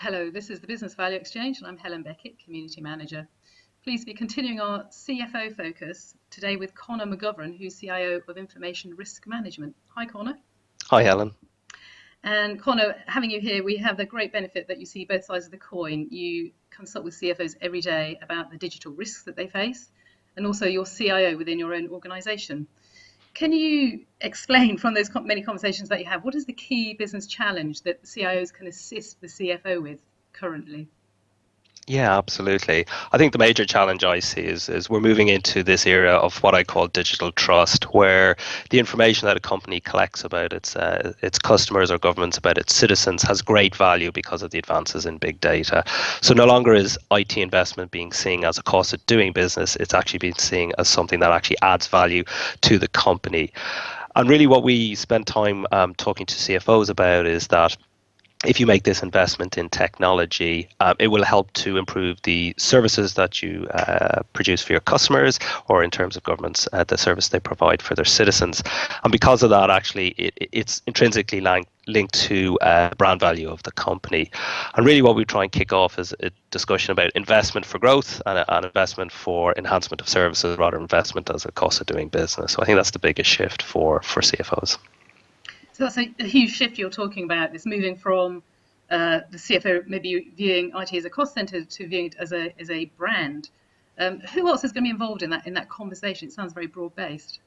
Hello, this is the Business Value Exchange, and I'm Helen Beckett, Community Manager. Pleased to be continuing our CFO focus today with Conor McGoveran, who's CIO of Information Risk Management. Hi, Conor. Hi, Helen. And Conor, having you here, we have the great benefit that you see both sides of the coin. You consult with CFOs every day about the digital risks that they face, and also you're CIO within your own organisation. Can you explain from those many conversations that you have, what is the key business challenge that CIOs can assist the CFO with currently? Yeah, absolutely. I think the major challenge I see is we're moving into this era of what I call digital trust, where the information that a company collects about its customers or governments, about its citizens, has great value because of the advances in big data. So no longer is IT investment being seen as a cost of doing business; it's actually being seen as something that actually adds value to the company. And really, what we spend time talking to CFOs about is that if you make this investment in technology, it will help to improve the services that you produce for your customers, or in terms of governments, the service they provide for their citizens. And because of that, actually, it's intrinsically linked to brand value of the company. And really, what we try and kick off is a discussion about investment for growth and investment for enhancement of services, rather than investment as a cost of doing business. So I think that's the biggest shift for CFOs. So that's a huge shift you're talking about. This moving from the CFO maybe viewing IT as a cost center to viewing it as a brand. Who else is going to be involved in that conversation? It sounds very broad based.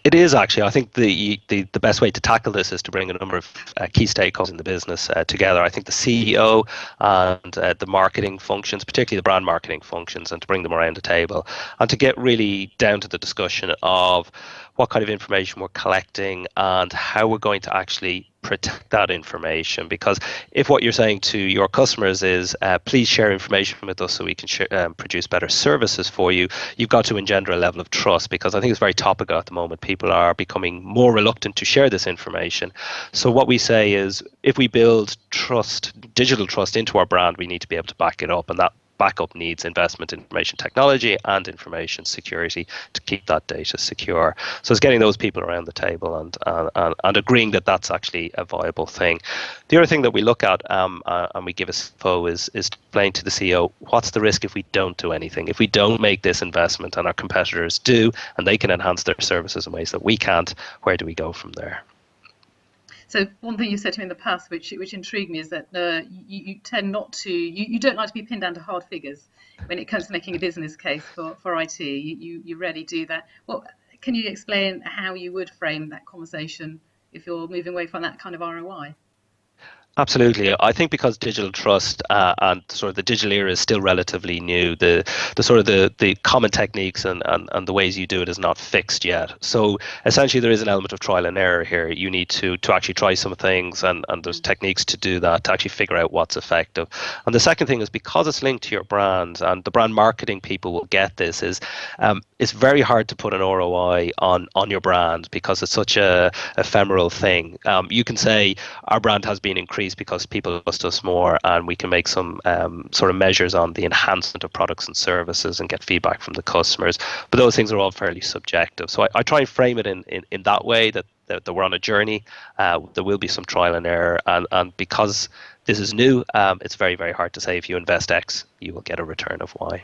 It is actually. I think the best way to tackle this is to bring a number of key stakeholders in the business together. I think the CEO and the marketing functions, particularly the brand marketing functions, and to bring them around the table and to get really down to the discussion of what kind of information we're collecting and how we're going to actually protect that information. Because if what you're saying to your customers is please share information with us so we can produce better services for you, you've got to engender a level of trust, because I think it's very topical at the moment. People are becoming more reluctant to share this information. So what we say is, if we build trust, digital trust, into our brand, we need to be able to back it up, and that backup needs investment in information technology and information security to keep that data secure. So it's getting those people around the table and agreeing that that's actually a viable thing. The other thing that we look at and we give a info is to explain to the CEO what's the risk if we don't do anything, if we don't make this investment and our competitors do, and they can enhance their services in ways that we can't. Where do we go from there? So one thing you said to me in the past, which intrigued me, is that you tend not to, you don't like to be pinned down to hard figures when it comes to making a business case for IT. You rarely do that. Well, can you explain how you would frame that conversation if you're moving away from that kind of ROI? Absolutely. I think because digital trust and sort of the digital era is still relatively new, the sort of the common techniques and the ways you do it is not fixed yet. So essentially there is an element of trial and error here. You need to actually try some things, and there's techniques to do that, to actually figure out what's effective. And the second thing is, because it's linked to your brand, and the brand marketing people will get this, is it's very hard to put an ROI on your brand, because it's such a ephemeral thing. You can say our brand has been increased because people trust us more, and we can make some sort of measures on the enhancement of products and services and get feedback from the customers. But those things are all fairly subjective. So I try and frame it in that way, that we're on a journey. There will be some trial and error. And because this is new, it's very, very hard to say if you invest X, you will get a return of Y.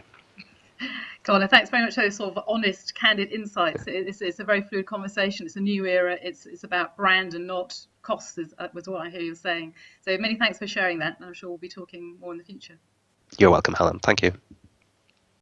Connor, thanks very much for those sort of honest, candid insights. It's a very fluid conversation. It's a new era. It's about brand and not costs, was what I hear you saying. So many thanks for sharing that, and I'm sure we'll be talking more in the future. You're welcome, Helen. Thank you.